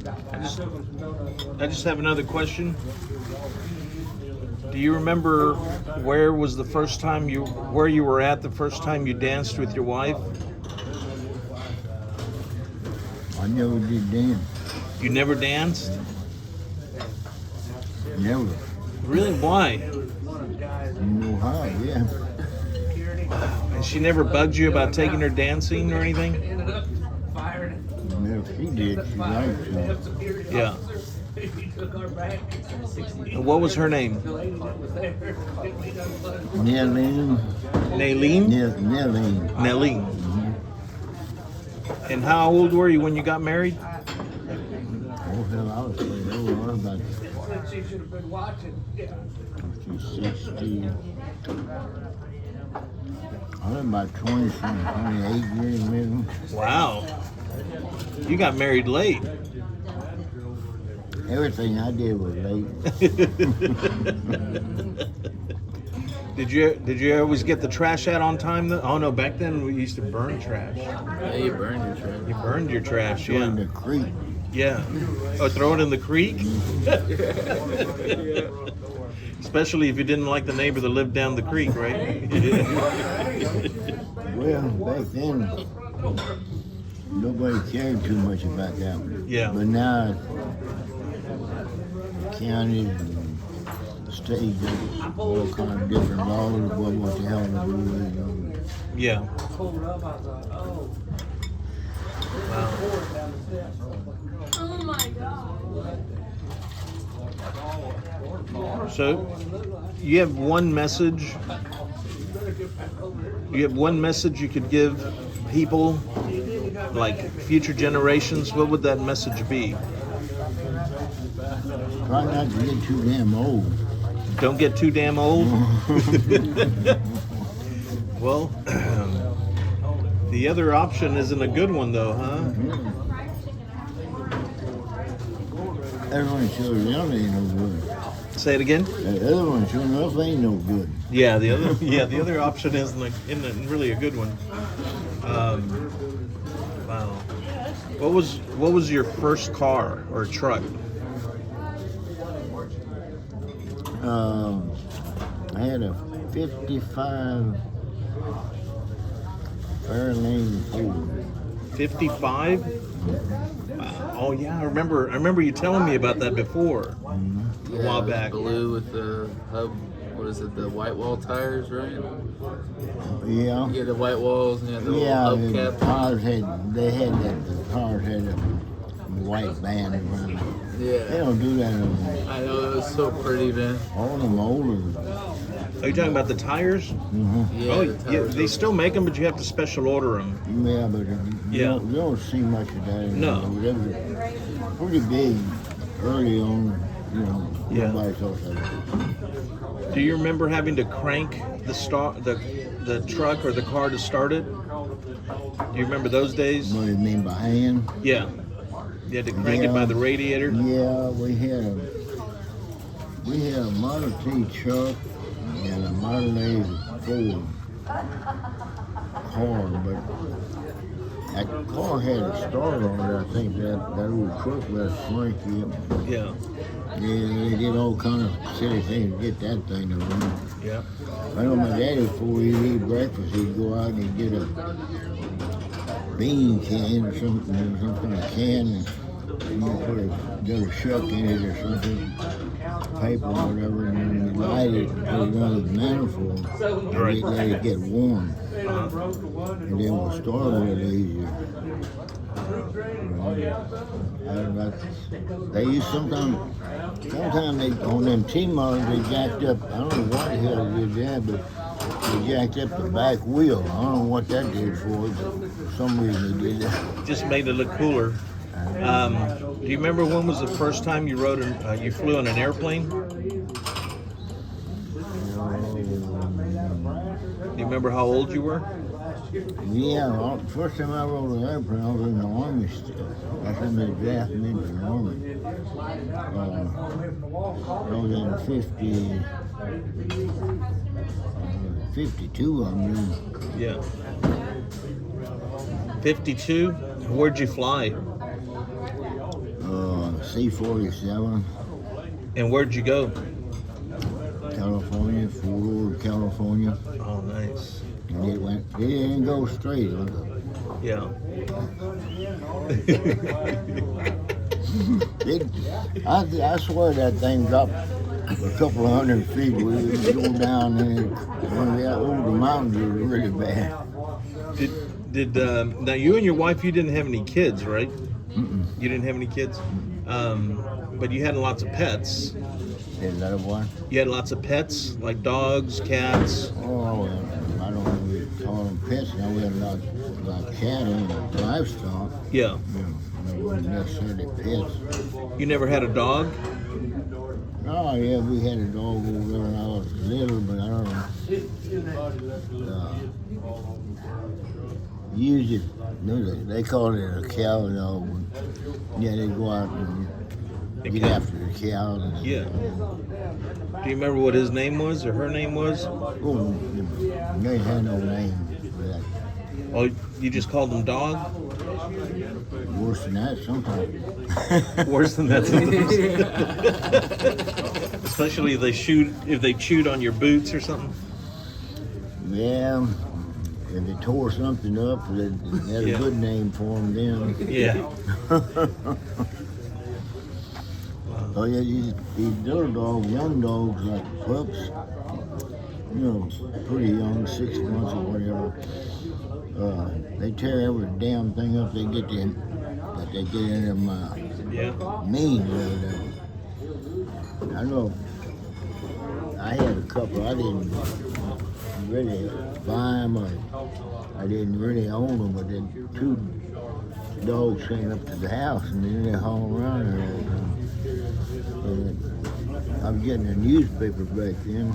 I just have another question. Do you remember where you were at the first time you danced with your wife? I never did dance. You never danced? Never. Really? Why? You know how, yeah. And she never bugged you about taking her dancing or anything? Never. She did. She liked to. Yeah. And what was her name? Nelline. Nailene? Nelline. Nailene. And how old were you when you got married? Oh, hell, I was way over about 60. I was about 28 years maybe. Wow. You got married late. Everything I did was late. Did you always get the trash out on time though? Oh no, back then we used to burn trash. Yeah, you burned your trash. You burned your trash, Throw it in yeah. the creek. Yeah. Oh, throw it in the creek? Especially if you didn't like the neighbor that lived down the creek, right? Well, back then, nobody cared too much about that one. Yeah. But now, the counties and the state, all kind of different laws about what the hell to do with it. Yeah. Wow. Oh my God. So, you have one message. You have one message you could give people, like future generations. What would that message be? Try not to get too damn old. Don't get too damn old. Well, the other option isn't a good one, though, huh? Everyone sure enough ain't no good. Say it again. The other one sure enough ain't no good. Yeah, the other option isn't really a good one. Wow. What was your first car or truck? I had a 55 Fairlane Ford. 55? Wow. Oh yeah, I remember you telling me about that before. Yeah, A while it was back. blue with the hub. What is it? The white wall tires, right? Yeah. You had the white walls and you had the Yeah, little the hubcap. cars had a white band around it. They Yeah. don't do that anymore. I know, it was so pretty, man. All them older. Are you talking about the tires? Yeah, Oh, the yeah, tires they were- still make them, but you have to special order them. Yeah, but Yeah. you don't see much of that anymore. No. They were pretty big early on, Yeah. nobody thought that. Do you remember having to crank the truck or the car to start it? Do you remember those days? What do you mean by hand? Yeah. You had to crank it by the radiator? Yeah, we had a Model T truck and a Model A Ford car, but that car had a starter on it. I think that old truck was swanky. Yeah. Yeah, they did all kind of silly things to get that thing to run. Yeah. I know my daddy, before he'd eat breakfast, he'd go out and get a bean can or something, some kind of can, and get a shuck in it or something, paper or whatever, and then you light it and put it under the manifold, and Right. let it get warm, Uh-huh. and then we'll start a little easier. They used sometimes they, on them T-models, they jacked up, I don't know what the hell they did that, but they jacked up the back wheel. I don't know what that did for it, but for some reason they did that. Just made it look cooler. Do you remember when was the first time you you flew on an airplane? Do you remember how old you were? Yeah, well, first time I rode an airplane, I was in the Army still. That's when they drafted me into the Army. I was in 52 of them. Yeah. 52? Where'd you fly? C-47, And where'd you go? California, Fort Ord, California. Oh, nice. And it didn't go straight. Yeah. I swear that thing dropped a couple of 100 feet. We go down there. The mountains were really bad. Now you and your wife, you didn't have any kids, right? Mm-mm. You didn't have any kids, but you had lots of pets. Is that a one? You had lots of pets, like dogs, cats. Oh, I don't know if we call them pets now. We had a lot like cattle and livestock. Yeah. They weren't necessarily pets. You never had a dog? Oh, yeah, we had a dog over there when I was little, but I don't know. Usually, they call it a cow dog. Yeah, they go out and get after the cows. Yeah. Do you remember what his name was or her name was? Oh, they had no name for that. Oh, you just called them dog? Worse than that sometimes. Worse than that. Especially if they chewed on your boots or something. Yeah, if they tore something up, they had a good name for them then. Yeah. Oh yeah, these little dogs, young dogs like pups, pretty young, 6 months or whatever. They tear every damn thing up they get in their mouth. Yeah. Mean, I know. I had a couple. I didn't really buy them, or I didn't really own them. But then 2 dogs came up to the house, and then they haul around there all the time. I was getting a newspaper back then.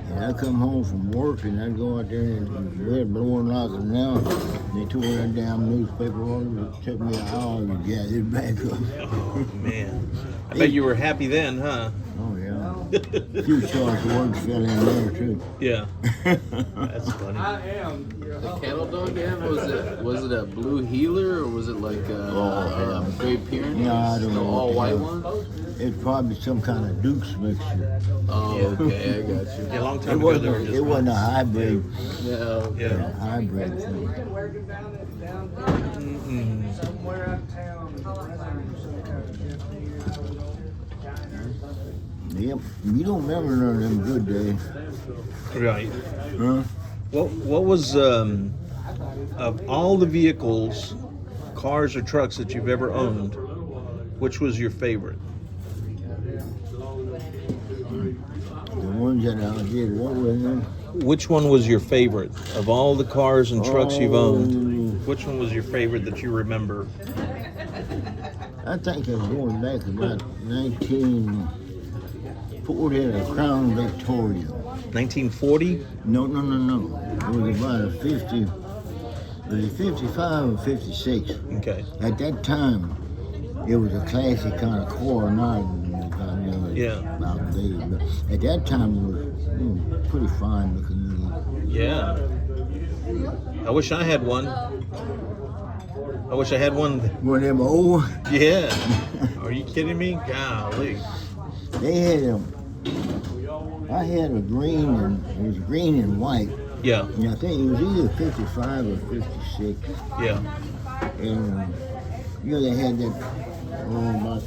And I'd come home from work and I'd go out there and we had blowing like it now. And they tore that damn newspaper on. It took me an hour to get it back up. Oh, man. I bet you were happy then, huh? Oh, yeah. A few choice words fell in there, too. Yeah. That's funny. The cattle dog you had, was it a blue healer or was it like a Great Pyrenees? No, I don't know. All white one? It's probably some kind of Duke's mixture. Oh, okay, I got you. Yeah, a long time ago, they were just It wasn't a hybrid. Yeah. Yeah. Hybrid thing. Somewhere out of town. Yep. You don't remember none of them good days. Right. Huh? What was, of all the vehicles, cars or trucks that you've ever owned, which was your favorite? The ones that I did what with them? Which one was your favorite of all the cars and trucks you've owned? Oh, Which one was your favorite that you remember? I think I'm going back about 1940, a Crown Victoria. 1940? No. It was about a 50, it was a 55 or 56. Okay. At that time, it was a classic kind of car, not Yeah. nowadays. But at that time, it was pretty fine looking. Yeah. I wish I had one. I wish I had one. One of them old, Yeah. Are you kidding me? Golly. they had them. I had a green, and it was green and white. Yeah. And I think it was either 55 or 56. Yeah. And they had that about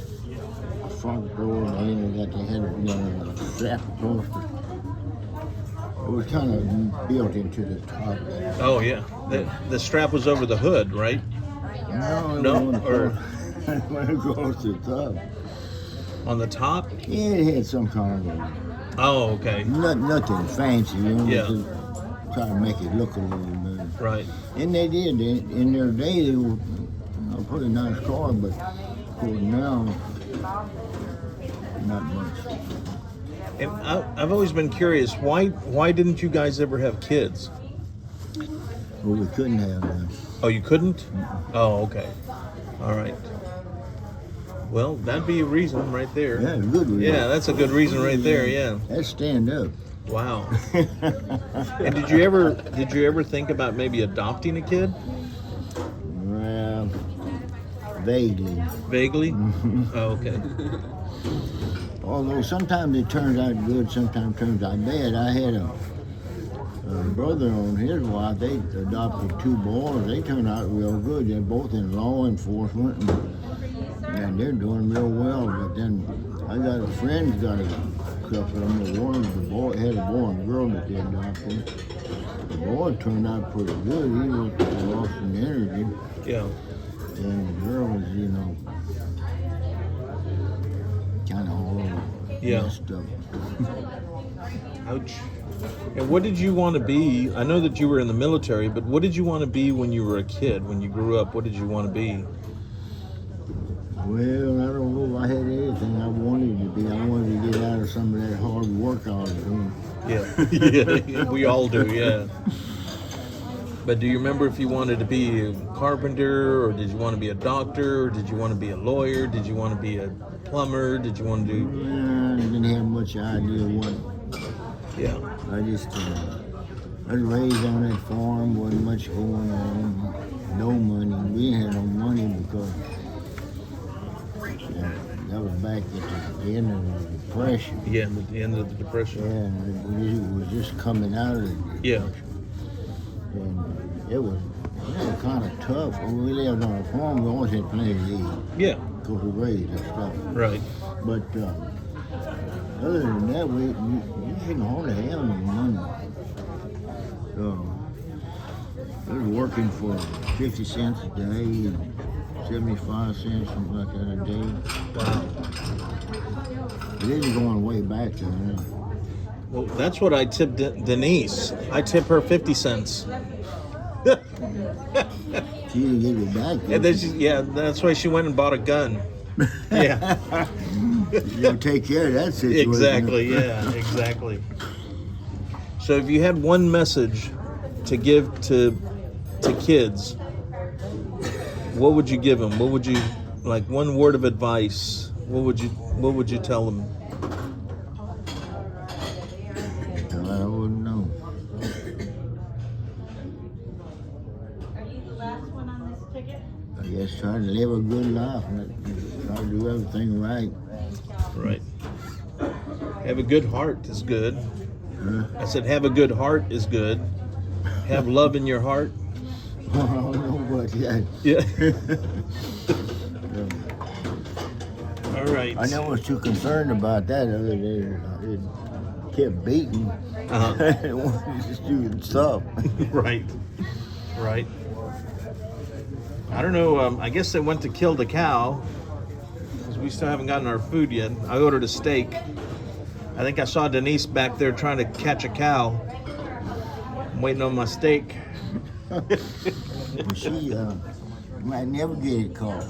the front door and that they had a strap across it. It was kind of built into the top. Oh, yeah. The strap was over the hood, right? No, or it went across the top. on the top? Yeah, it had some kind of Oh, okay. nothing fancy, Yeah. to try to make it look a little better. Right. And they did. In their day, they were a pretty nice car, but of course now, not much. And I've always been curious, why didn't you guys ever have kids? Well, we couldn't have them. Oh, you couldn't? Oh, okay. All right. Well, that'd be a reason right there. Yeah, good reason. Yeah, that's a good reason right there. Yeah. Let's stand up. Wow. And did you ever think about maybe adopting a kid? Well, Vaguely. Vaguely? Oh, okay. Although sometimes it turns out good, sometimes it turns out bad. I had a brother on his wife. They adopted 2 boys. They turned out real good. They're both in law enforcement, and they're doing real well. But then I got a friend's got a couple of them. One of the boy had a boy and girl that they adopted. The boy turned out pretty good. He was lost in energy, Yeah. and the girl was, kind of all Yeah. messed up. Ouch. And what did you want to be? I know that you were in the military, but what did you want to be when you were a kid? When you grew up, what did you want to be? Well, I don't know if I had anything I wanted to be. I wanted to get out of some of that hard work I was doing. Yeah. Yeah, we all do, yeah. But do you remember if you wanted to be a carpenter, or did you want to be a doctor, or did you want to be a lawyer? Did you want to be a plumber? Did you want to do... I didn't have much idea what. Yeah. I just, I was raised on that farm, wasn't much going on, no money. We had no money because that was back at the end of the Depression. Yeah, at the end of the Depression. And it was just coming out of the Yeah. And it was kind of tough. When we lived on a farm, we always had plenty to eat Yeah. because we raised that stuff. Right. But other than that, you didn't hardly have any money. So I was working for 50 cents a day, 75 cents, something like that a day. Wow. It isn't going way back there. Well, that's what I tipped Denise. I tip her 50 cents. She didn't give it back. And then that's why she went and bought a gun. Yeah. You take care of that situation. Exactly, yeah, exactly. So if you had one message to give to kids, what would you give them? What would you, like, one word of advice? What would you tell them? I wouldn't know. Are you the last one on this ticket? I guess try to live a good life and try to do everything right. Right. Have a good heart is good. Huh? I said have a good heart is good. Have love in your heart. I don't know what yet. Yeah. All right. I never was too concerned about that other than it kept beating. Uh-huh. It wanted to just do stuff. Right. Right. I don't know. I guess they went to kill the cow because we still haven't gotten our food yet. I ordered a steak. I think I saw Denise back there trying to catch a cow. I'm waiting on my steak. She might never get it caught.